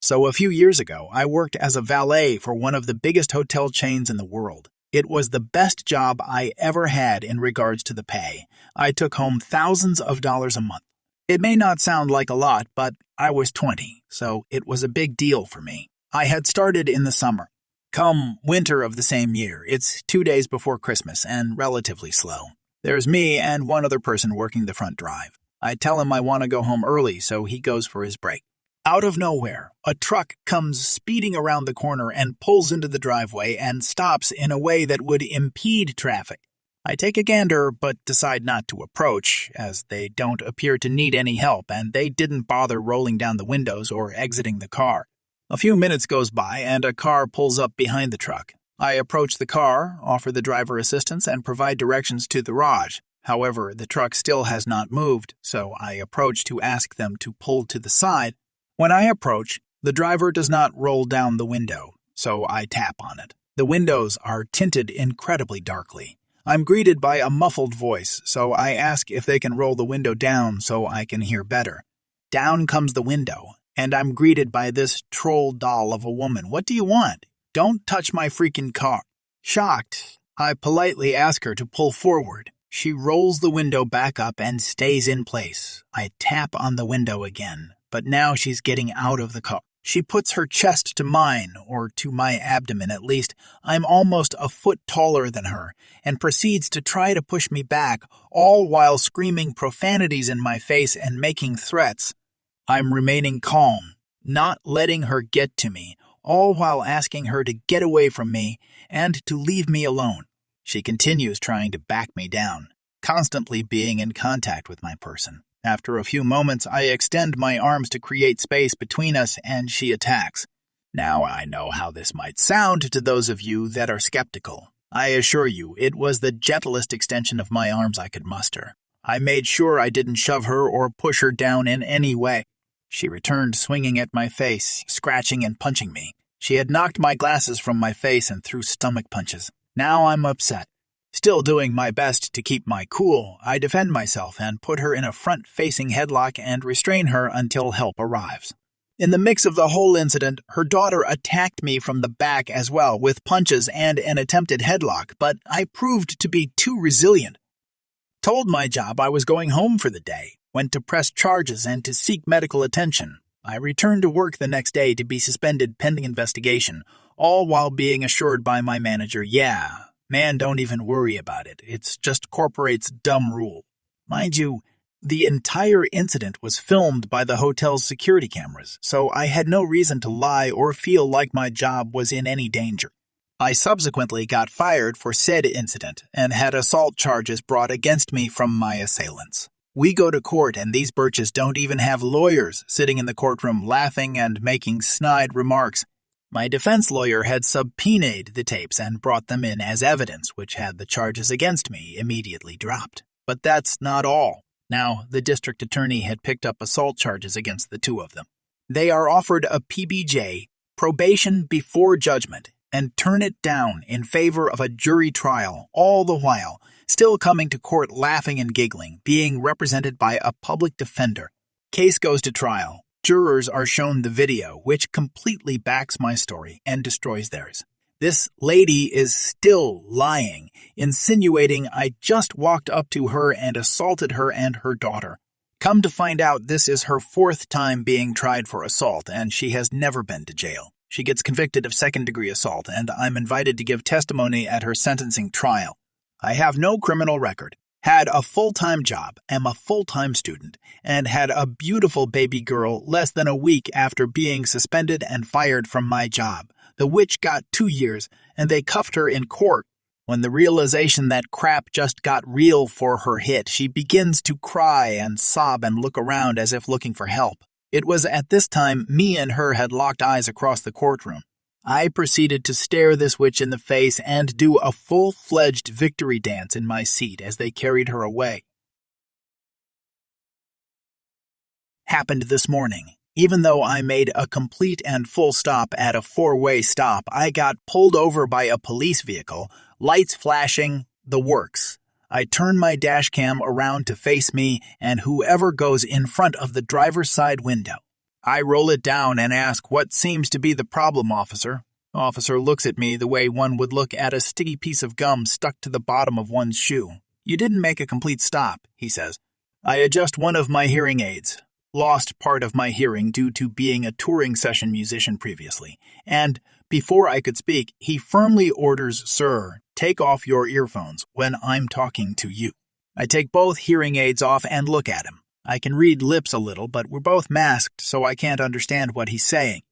So a few years ago, I worked as a valet for one of the biggest hotel chains in the world. It was the best job I ever had in regards to the pay. I took home thousands of dollars a month. It may not sound like a lot, but I was 20, so it was a big deal for me. I had started in the summer. Come winter of the same year, it's 2 days before Christmas and relatively slow. There's me and one other person working the front drive. I tell him I want to go home early, so he goes for his break. Out of nowhere, a truck comes speeding around the corner and pulls into the driveway and stops in a way that would impede traffic. I take a gander but decide not to approach, as they don't appear to need any help and they didn't bother rolling down the windows or exiting the car. A few minutes goes by and a car pulls up behind the truck. I approach the car, offer the driver assistance, and provide directions to the garage. However, the truck still has not moved, so I approach to ask them to pull to the side. When I approach, the driver does not roll down the window, so I tap on it. The windows are tinted incredibly darkly. I'm greeted by a muffled voice, so I ask if they can roll the window down so I can hear better. Down comes the window, and I'm greeted by this troll doll of a woman. What do you want? Don't touch my freaking car. Shocked, I politely ask her to pull forward. She rolls the window back up and stays in place. I tap on the window again, but now she's getting out of the car. She puts her chest to mine, or to my abdomen at least. I'm almost a foot taller than her, and proceeds to try to push me back, all while screaming profanities in my face and making threats. I'm remaining calm, not letting her get to me, all while asking her to get away from me and to leave me alone. She continues trying to back me down, constantly being in contact with my person. After a few moments, I extend my arms to create space between us, and she attacks. Now I know how this might sound to those of you that are skeptical. I assure you, it was the gentlest extension of my arms I could muster. I made sure I didn't shove her or push her down in any way. She returned swinging at my face, scratching and punching me. She had knocked my glasses from my face and threw stomach punches. Now I'm upset. Still doing my best to keep my cool, I defend myself and put her in a front-facing headlock and restrain her until help arrives. In the mix of the whole incident, her daughter attacked me from the back as well with punches and an attempted headlock, but I proved to be too resilient. Told my job I was going home for the day, went to press charges and to seek medical attention. I returned to work the next day to be suspended pending investigation, all while being assured by my manager, yeah, man, don't even worry about it. It's just corporate's dumb rule. Mind you, the entire incident was filmed by the hotel's security cameras, so I had no reason to lie or feel like my job was in any danger. I subsequently got fired for said incident and had assault charges brought against me from my assailants. We go to court and these birches don't even have lawyers sitting in the courtroom laughing and making snide remarks. My defense lawyer had subpoenaed the tapes and brought them in as evidence, which had the charges against me immediately dropped. But that's not all. Now, the district attorney had picked up assault charges against the two of them. They are offered a PBJ, probation before judgment, and turn it down in favor of a jury trial, all the while still coming to court laughing and giggling, being represented by a public defender. Case goes to trial. Jurors are shown the video, which completely backs my story and destroys theirs. This lady is still lying, insinuating I just walked up to her and assaulted her and her daughter. Come to find out, this is her fourth time being tried for assault, and she has never been to jail. She gets convicted of second-degree assault, and I'm invited to give testimony at her sentencing trial. I have no criminal record, had a full-time job, am a full-time student, and had a beautiful baby girl less than a week after being suspended and fired from my job. The witch got 2 years, and they cuffed her in court. When the realization that crap just got real for her hit, she begins to cry and sob and look around as if looking for help. It was at this time me and her had locked eyes across the courtroom. I proceeded to stare this witch in the face and do a full-fledged victory dance in my seat as they carried her away. Happened this morning. Even though I made a complete and full stop at a four-way stop, I got pulled over by a police vehicle, lights flashing, the works. I turn my dash cam around to face me and whoever goes in front of the driver's side window. I roll it down and ask, "What seems to be the problem, officer?" Officer looks at me the way one would look at a sticky piece of gum stuck to the bottom of one's shoe. "You didn't make a complete stop," he says. "I adjust one of my hearing aids. Lost part of my hearing due to being a touring session musician previously. And before I could speak, he firmly orders, 'Sir, take off your earphones when I'm talking to you.' I take both hearing aids off and look at him. I can read lips a little, but we're both masked, so I can't understand what he's saying.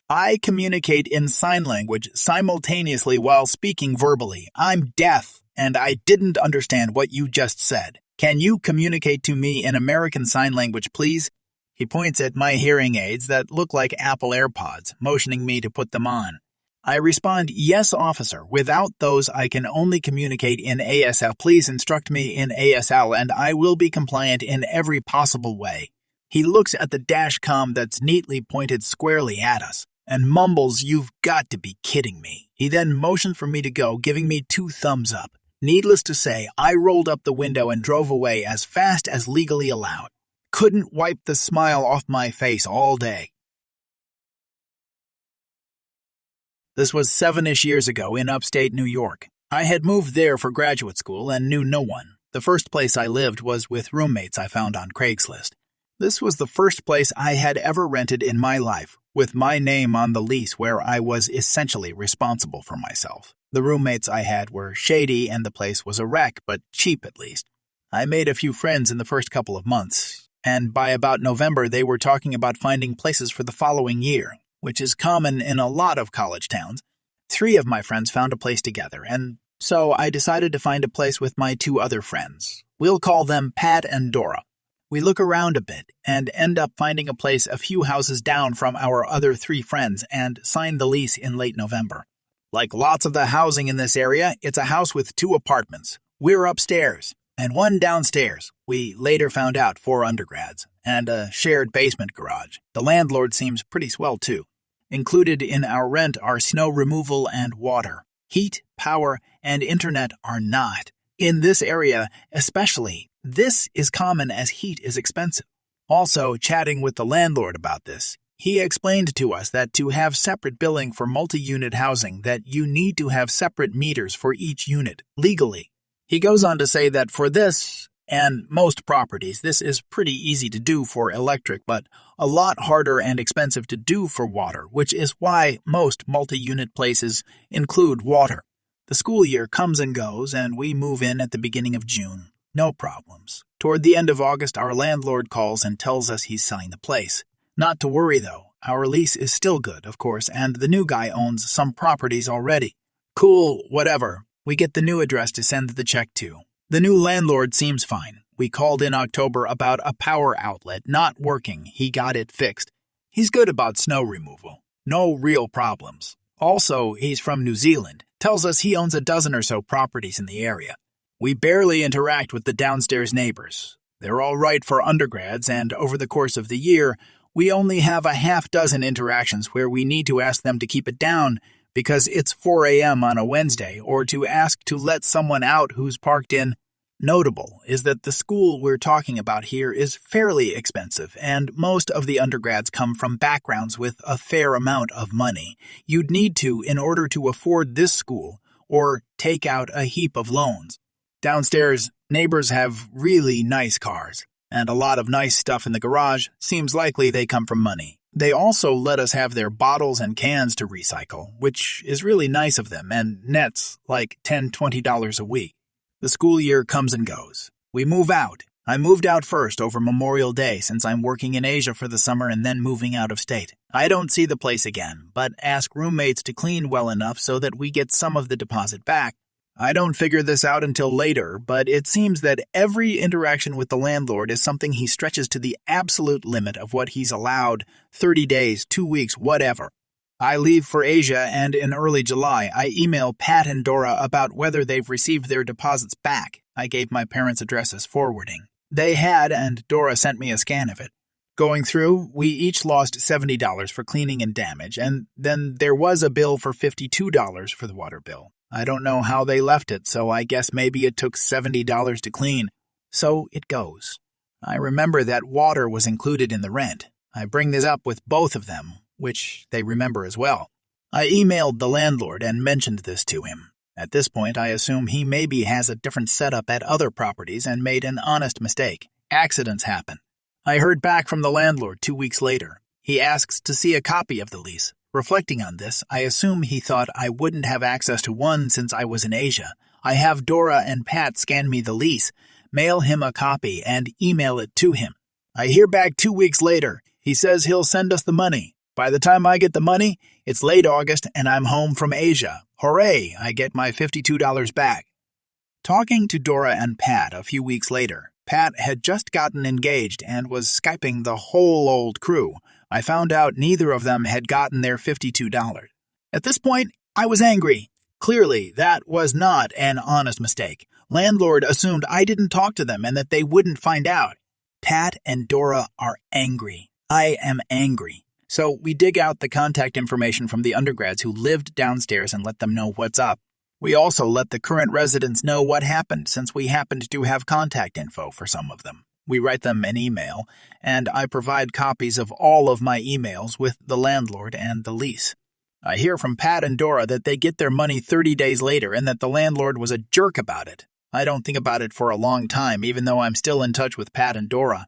I communicate in sign language simultaneously while speaking verbally. I'm deaf, and I didn't understand what you just said. Can you communicate to me in American Sign Language, please?" He points at my hearing aids that look like Apple AirPods, motioning me to put them on. I respond, "Yes, officer. Without those, I can only communicate in ASL. Please instruct me in ASL, and I will be compliant in every possible way." He looks at the dash cam that's neatly pointed squarely at us and mumbles, "You've got to be kidding me." He then motions for me to go, giving me 2 thumbs up. Needless to say, I rolled up the window and drove away as fast as legally allowed. Couldn't wipe the smile off my face all day. This was 7-ish years ago in upstate New York. I had moved there for graduate school and knew no one. The first place I lived was with roommates I found on Craigslist. This was the first place I had ever rented in my life, with my name on the lease where I was essentially responsible for myself. The roommates I had were shady and the place was a wreck, but cheap at least. I made a few friends in the first couple of months, and by about November they were talking about finding places for the following year, which is common in a lot of college towns. 3 of my friends found a place together, and so I decided to find a place with my 2 other friends. We'll call them Pat and Dora. We look around a bit and end up finding a place a few houses down from our other 3 friends and sign the lease in late November. Like lots of the housing in this area, it's a house with 2 apartments. We're upstairs and 1 downstairs. We later found out 4 undergrads and a shared basement garage. The landlord seems pretty swell too. Included in our rent are snow removal and water. Heat, power, and internet are not. In this area, especially, this is common as heat is expensive. Also, chatting with the landlord about this, he explained to us that to have separate billing for multi-unit housing, that you need to have separate meters for each unit, legally. He goes on to say that for this and most properties, this is pretty easy to do for electric, but a lot harder and expensive to do for water, which is why most multi-unit places include water. The school year comes and goes, and we move in at the beginning of June. No problems. Toward the end of August, our landlord calls and tells us he's selling the place. Not to worry, though. Our lease is still good, of course, and the new guy owns some properties already. Cool, whatever. We get the new address to send the check to. The new landlord seems fine. We called in October about a power outlet not working. He got it fixed. He's good about snow removal. No real problems. Also, he's from New Zealand. Tells us he owns a dozen or so properties in the area. We barely interact with the downstairs neighbors. They're all right for undergrads, and over the course of the year, we only have a half dozen interactions where we need to ask them to keep it down because it's 4 a.m. on a Wednesday, or to ask to let someone out who's parked in. Notable is that the school we're talking about here is fairly expensive, and most of the undergrads come from backgrounds with a fair amount of money. You'd need to in order to afford this school, or take out a heap of loans. Downstairs, neighbors have really nice cars, and a lot of nice stuff in the garage. Seems likely they come from money. They also let us have their bottles and cans to recycle, which is really nice of them, and nets like $10, $20 a week. The school year comes and goes. We move out. I moved out first over Memorial Day since I'm working in Asia for the summer and then moving out of state. I don't see the place again, but ask roommates to clean well enough so that we get some of the deposit back. I don't figure this out until later, but it seems that every interaction with the landlord is something he stretches to the absolute limit of what he's allowed, 30 days, 2 weeks, whatever. I leave for Asia, and in early July, I email Pat and Dora about whether they've received their deposits back. I gave my parents' address as forwarding. They had, and Dora sent me a scan of it. Going through, we each lost $70 for cleaning and damage, and then there was a bill for $52 for the water bill. I don't know how they left it, so I guess maybe it took $70 to clean. So it goes. I remember that water was included in the rent. I bring this up with both of them, which they remember as well. I emailed the landlord and mentioned this to him. At this point, I assume he maybe has a different setup at other properties and made an honest mistake. Accidents happen. I heard back from the landlord 2 weeks later. He asks to see a copy of the lease. Reflecting on this, I assume he thought I wouldn't have access to one since I was in Asia. I have Dora and Pat scan me the lease, mail him a copy, and email it to him. I hear back 2 weeks later. He says he'll send us the money. By the time I get the money, it's late August and I'm home from Asia. Hooray, I get my $52 back. Talking to Dora and Pat a few weeks later, Pat had just gotten engaged and was Skyping the whole old crew. I found out neither of them had gotten their $52. At this point, I was angry. Clearly, that was not an honest mistake. Landlord assumed I didn't talk to them and that they wouldn't find out. Pat and Dora are angry. I am angry. So we dig out the contact information from the undergrads who lived downstairs and let them know what's up. We also let the current residents know what happened since we happened to have contact info for some of them. We write them an email, and I provide copies of all of my emails with the landlord and the lease. I hear from Pat and Dora that they get their money 30 days later and that the landlord was a jerk about it. I don't think about it for a long time, even though I'm still in touch with Pat and Dora.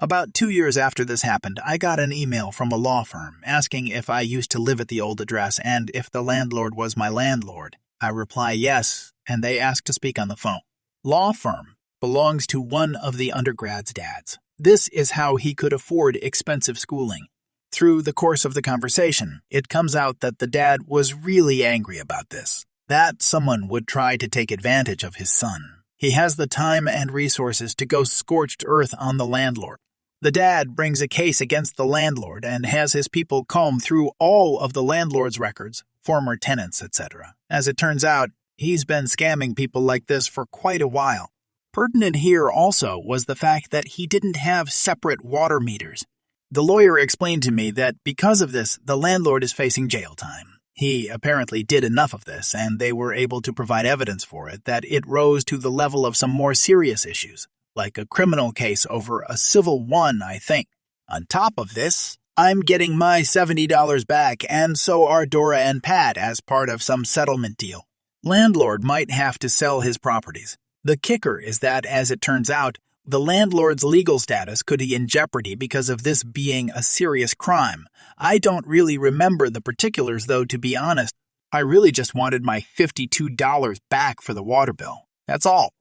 About 2 years after this happened, I got an email from a law firm asking if I used to live at the old address and if the landlord was my landlord. I reply yes, and they ask to speak on the phone. Law firm belongs to one of the undergrad's dads. This is how he could afford expensive schooling. Through the course of the conversation, it comes out that the dad was really angry about this, that someone would try to take advantage of his son. He has the time and resources to go scorched earth on the landlord. The dad brings a case against the landlord and has his people comb through all of the landlord's records, former tenants, etc. As it turns out, he's been scamming people like this for quite a while. Pertinent here also was the fact that he didn't have separate water meters. The lawyer explained to me that because of this, the landlord is facing jail time. He apparently did enough of this, and they were able to provide evidence for it, that it rose to the level of some more serious issues, like a criminal case over a civil one, I think. On top of this, I'm getting my $70 back, and so are Dora and Pat as part of some settlement deal. Landlord might have to sell his properties. The kicker is that, as it turns out, the landlord's legal status could be in jeopardy because of this being a serious crime. I don't really remember the particulars, though, to be honest. I really just wanted my $52 back for the water bill. That's all.